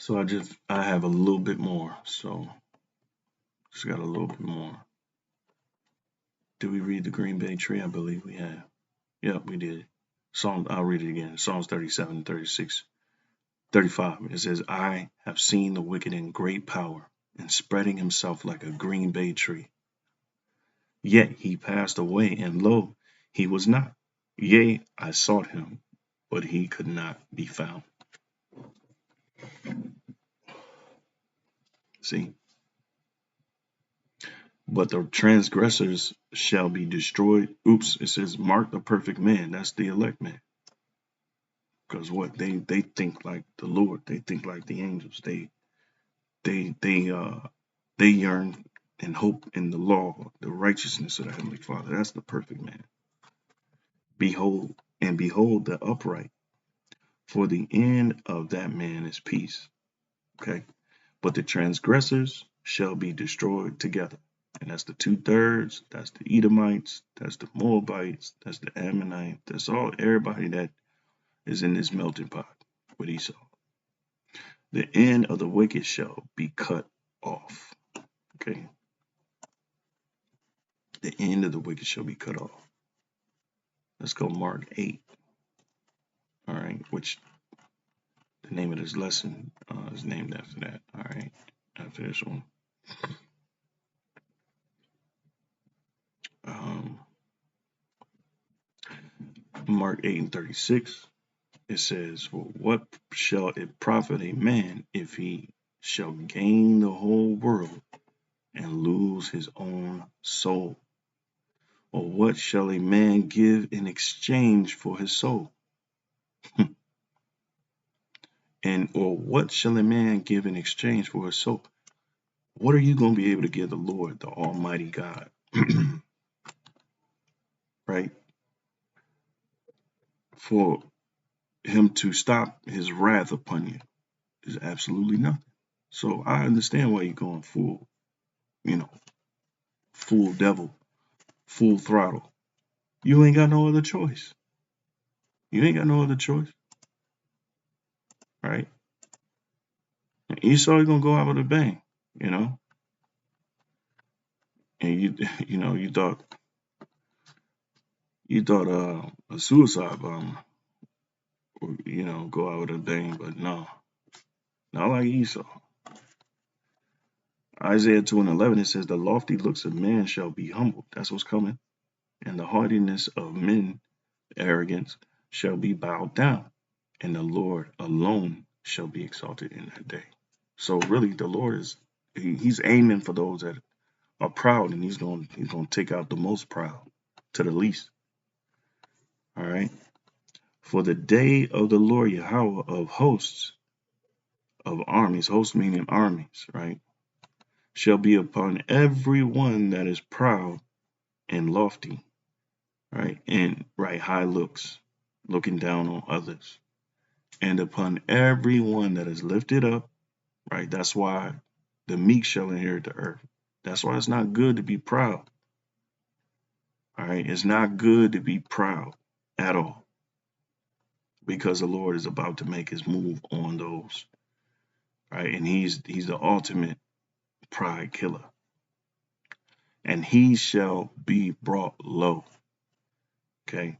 So I have a little bit more. So just got a little bit more. Did we read the Green Bay tree? I believe we have. Yep, we did. I'll read it again. Psalms 37, 36, 35. It says, I have seen the wicked in great power and spreading himself like a green bay tree. Yet he passed away, and lo, he was not. Yea, I sought him, but he could not be found. See? But the transgressors shall be destroyed. Oops, it says, mark the perfect man. That's the elect man. Because what they think like the Lord, they think like the angels. They yearn and hope in the law, the righteousness of the Heavenly Father. That's the perfect man. Behold the upright, for the end of that man is peace. Okay, but the transgressors shall be destroyed together. And that's the 2/3, that's the Edomites, that's the Moabites, that's the Ammonites, that's everybody that is in this melting pot with Esau. The end of the wicked shall be cut off. Okay. The end of the wicked shall be cut off. Let's go Mark 8. All right, which the name of this lesson is named after that. All right, after this one. Mark 8 and 36. It says, well, what shall it profit a man if he shall gain the whole world and lose his own soul? Or what shall a man give in exchange for his soul? Or what shall a man give in exchange for his soul? What are you going to be able to give the Lord, the Almighty God? Right? For him to stop his wrath upon you is absolutely nothing. So I understand why you're going full devil, full throttle. You ain't got no other choice. You ain't got no other choice. Right? And Esau gonna go out with a bang, And you thought a suicide bomber would, go out with a bang, but no. Not like Esau. Isaiah 2 and 11, it says, the lofty looks of man shall be humbled. That's what's coming. And the haughtiness of men, arrogance, shall be bowed down. And the Lord alone shall be exalted in that day. So really, the Lord he's aiming for those that are proud, and he's going to take out the most proud to the least. All right. For the day of the Lord Yahweh of hosts, of armies, hosts meaning armies, right, shall be upon every one that is proud and lofty, right, and high looks, looking down on others, and upon every one that is lifted up, right. That's why the meek shall inherit the earth. That's why it's not good to be proud. All right, it's not good to be proud at all, because the Lord is about to make his move on those. Right, and he's the ultimate pride killer. And he shall be brought low. Okay.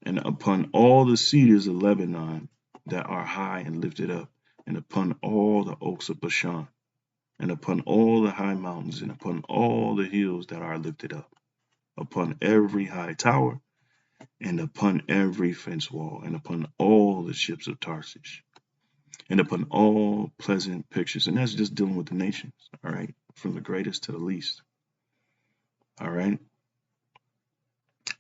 And upon all the cedars of Lebanon that are high and lifted up, and upon all the oaks of Bashan, and upon all the high mountains, and upon all the hills that are lifted up, upon every high tower, and upon every fence wall, and upon all the ships of Tarshish, and upon all pleasant pictures. And that's just dealing with the nations, all right, from the greatest to the least. All right.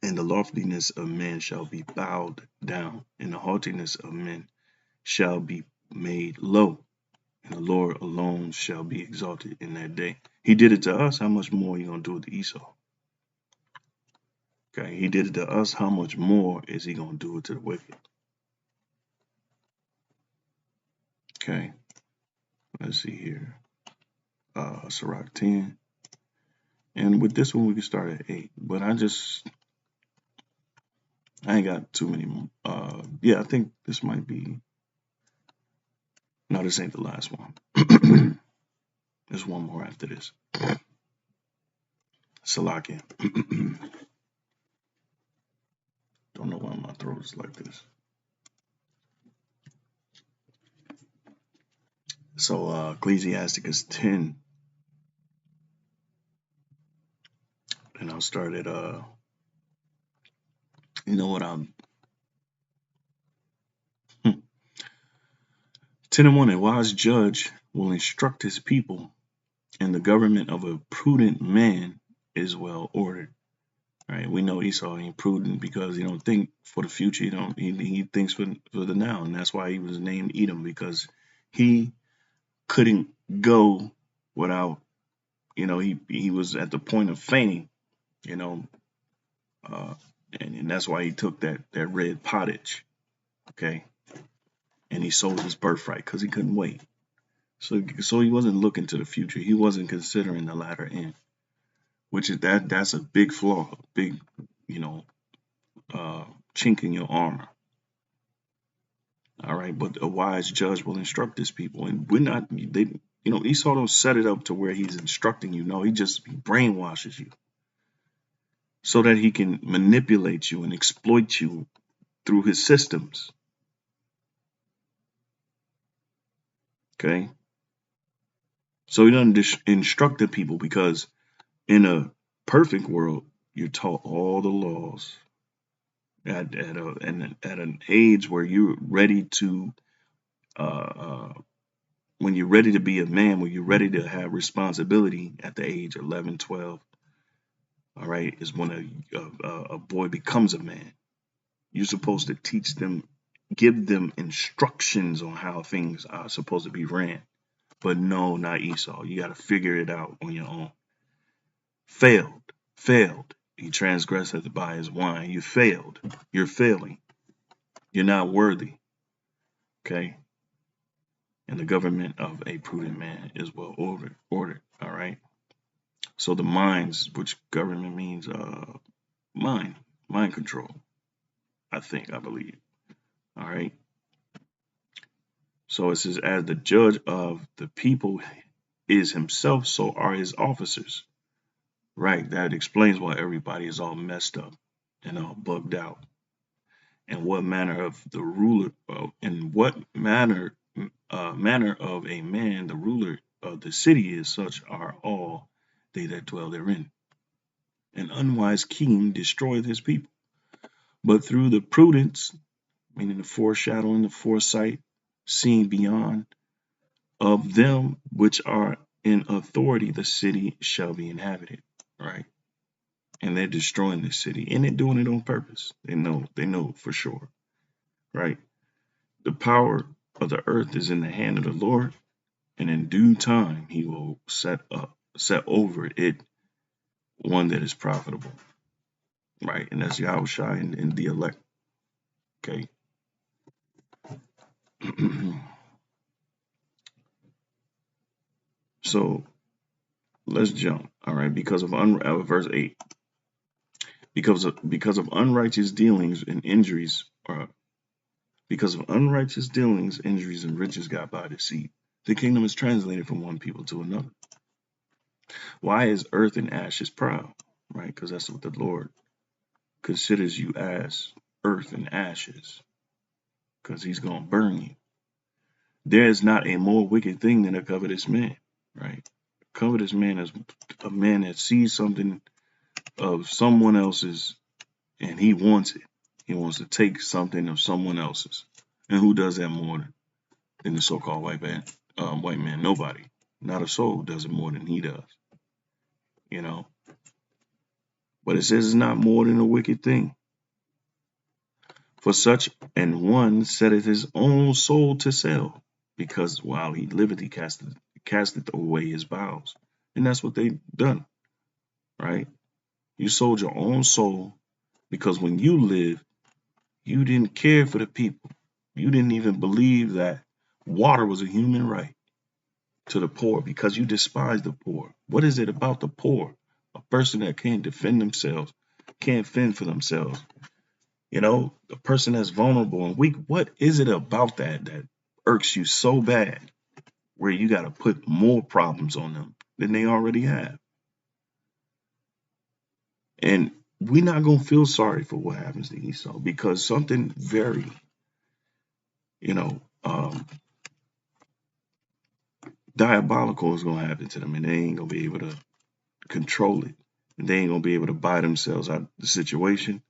And the loftiness of men shall be bowed down, and the haughtiness of men shall be made low, and the Lord alone shall be exalted in that day. He did it to us. How much more are you going to do it to Esau? Okay, he did it to us. How much more is he going to do it to the wicked? Okay, let's see here. Sirach 10. And with this one, we can start at 8. But I ain't got too many. Yeah, I think this might be No, this ain't the last one. There's one more after this. Salakia. Don't know why my throat is like this. So Ecclesiasticus 10, and I'll start at you know what, I'm 10 and 1. A wise judge will instruct his people, and the government of a prudent man is well ordered. Right? We know Esau ain't prudent because he don't think for the future. He thinks for the now, and that's why he was named Edom, because he couldn't go without, he was at the point of fainting, you know, uh, and that's why he took that red pottage, okay, and he sold his birthright because he couldn't wait. So he wasn't looking to the future. He wasn't considering the latter end, which is that's a big flaw, a big, you know, chink in your armor. All right, but a wise judge will instruct his people, and we're not. Esau don't set it up to where he's instructing you. No, he just brainwashes you so that he can manipulate you and exploit you through his systems. Okay, so he doesn't instruct the people, because in a perfect world, you're taught all the laws at an age where you're ready to when you're ready to be a man, when you're ready to have responsibility at the age 11, 12, all right, is when a boy becomes a man. You're supposed to teach them, give them instructions on how things are supposed to be ran. But no, not Esau. You got to figure it out on your own. Failed. He transgresseth by his wine. You failed. You're failing. You're not worthy. Okay. And the government of a prudent man is well ordered. All right. So the minds, which government means mind control. I believe. All right. So it says, as the judge of the people is himself, so are his officers. Right. That explains why everybody is all messed up and all bugged out. And what manner of the ruler, in what manner of a man the ruler of the city is, such are all they that dwell therein. An unwise king destroyeth his people, but through the prudence, meaning the foreshadowing, the foresight, seeing beyond of them which are in authority, the city shall be inhabited. Right. And they're destroying the city, and they're doing it on purpose. They know for sure. Right. The power of the earth is in the hand of the Lord, and in due time he will set over it one that is profitable. Right. And that's Yahushua and the elect. Okay. So let's jump. All right. Because of verse 8. Because of unrighteous dealings and injuries, or because of unrighteous dealings, injuries, and riches got by deceit, the kingdom is translated from one people to another. Why is earth and ashes proud? Right? Because that's what the Lord considers you as, earth and ashes, because he's going to burn you. There is not a more wicked thing than a covetous man. Right? A covetous man is a man that sees something of someone else's and he wants it. He wants to take something of someone else's. And who does that more than the so-called white man? Nobody. Not a soul does it more than he does. You know. But it says it's not more than a wicked thing. For such an one setteth his own soul to sell, because while he liveth, he casteth away his vows. And that's what they done. Right? You sold your own soul because when you lived, you didn't care for the people. You didn't even believe that water was a human right to the poor, because you despise the poor. What is it about the poor? A person that can't defend themselves, can't fend for themselves. A person that's vulnerable and weak. What is it about that irks you so bad where you got to put more problems on them than they already have. And we're not going to feel sorry for what happens to Esau because something very, you know, diabolical is going to happen to them, and they ain't going to be able to control it. And they ain't going to be able to buy themselves out of the situation,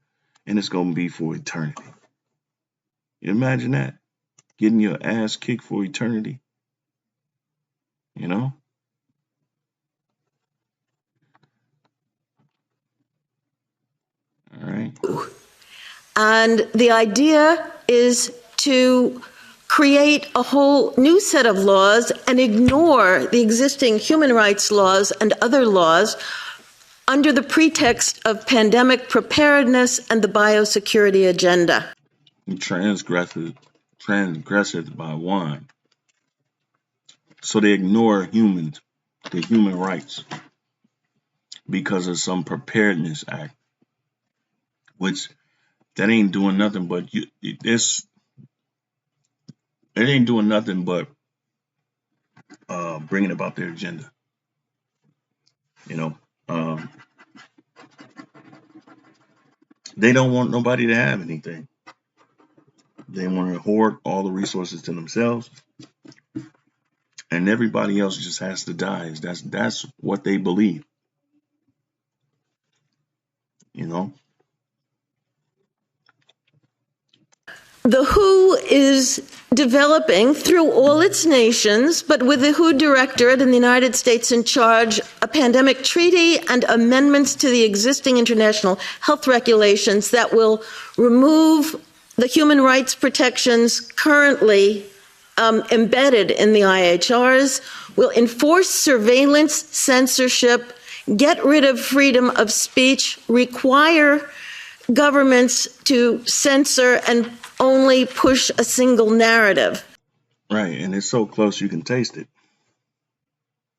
and it's going to be for eternity. You imagine that? Getting your ass kicked for eternity, you know? All right. And the idea is to create a whole new set of laws and ignore the existing human rights laws and other laws under the pretext of pandemic preparedness and the biosecurity agenda. Transgressed by one. So they ignore humans, the human rights, because of some preparedness act, which that ain't doing nothing but it ain't doing nothing but bringing about their agenda. You know, they don't want nobody to have anything. They want to hoard all the resources to themselves, and everybody else just has to die. That's what they believe. You know. The WHO is developing through all its nations, but with the WHO Directorate in the United States in charge, a pandemic treaty and amendments to the existing international health regulations that will remove the human rights protections currently embedded in the IHRs, will enforce surveillance, censorship, get rid of freedom of speech, require governments to censor and only push a single narrative. Right, and it's so close you can taste it.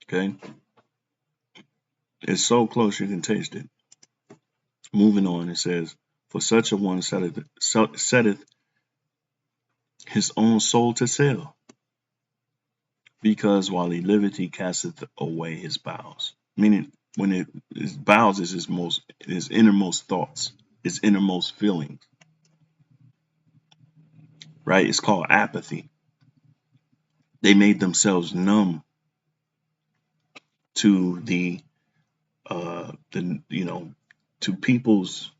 Okay? It's so close you can taste it. Moving on, it says, for such a one setteth his own soul to sale, because while he liveth he casteth away his bowels. Meaning when his bowels is his innermost thoughts, his innermost feelings. Right? It's called apathy. They made themselves numb to to people's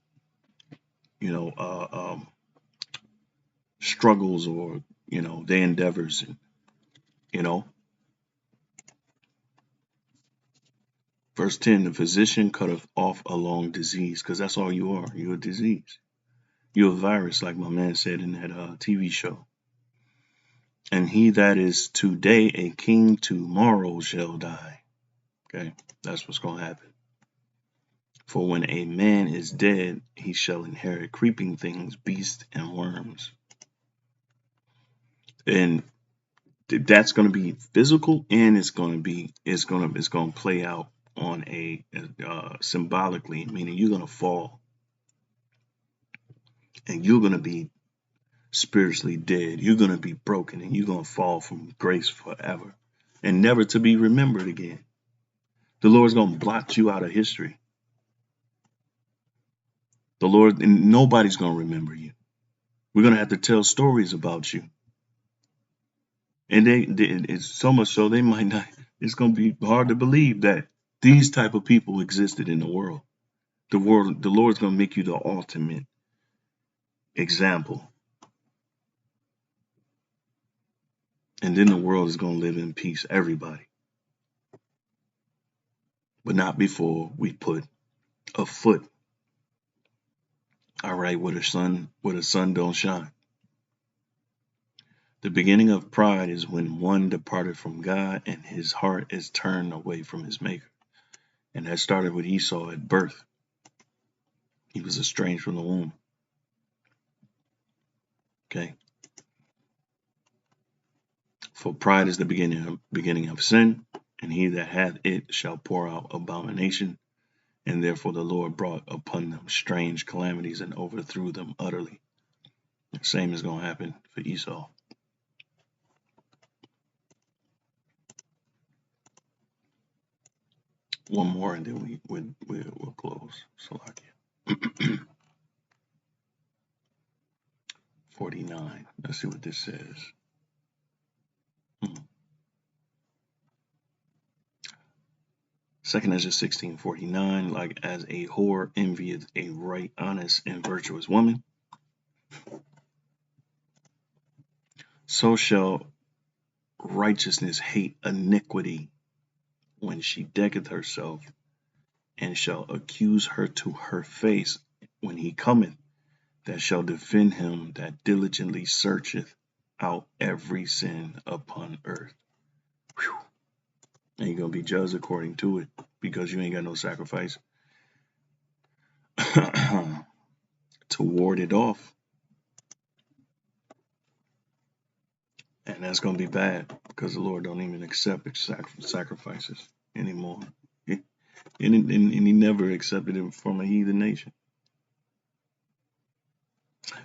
struggles or their endeavors, and verse 10, the physician cutteth off a long disease, because that's all you are. You're a disease. You're a virus, like my man said in that TV show. And he that is today a king tomorrow shall die. Okay, that's what's going to happen. For when a man is dead, he shall inherit creeping things, beasts, and worms. And that's going to be physical, and it's going to play out on a symbolically, meaning you're going to fall, and you're going to be spiritually dead. You're going to be broken, and you're going to fall from grace forever, and never to be remembered again. The Lord's going to blot you out of history. The Lord, and nobody's going to remember you. We're going to have to tell stories about you. And it's so much so they might not, it's going to be hard to believe that these type of people existed in the world. The Lord's going to make you the ultimate example. And then the world is going to live in peace, everybody. But not before we put a foot, all right, where the sun don't shine. The beginning of pride is when one departed from God and his heart is turned away from his maker. And that started with Esau at birth. He was estranged from the womb. Okay. For pride is the beginning of sin, and he that hath it shall pour out abomination. And therefore the Lord brought upon them strange calamities and overthrew them utterly. The same is going to happen for Esau. One more and then we'll close. Salakia. 49. Let's see what this says. 2 Ezra 16:49, like as a whore envieth a right, honest, and virtuous woman, so shall righteousness hate iniquity when she decketh herself, and shall accuse her to her face when he cometh, that shall defend him that diligently searcheth out every sin upon earth. Whew. And you're going to be judged according to it, because you ain't got no sacrifice to ward it off. And that's going to be bad, because the Lord don't even accept sacrifices anymore. And he never accepted it from a heathen nation.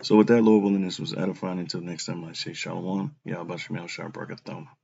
So with that, Lord willing, this was edifying. Until next time, I say shalom. Yahweh Shem El Shah Barakathon.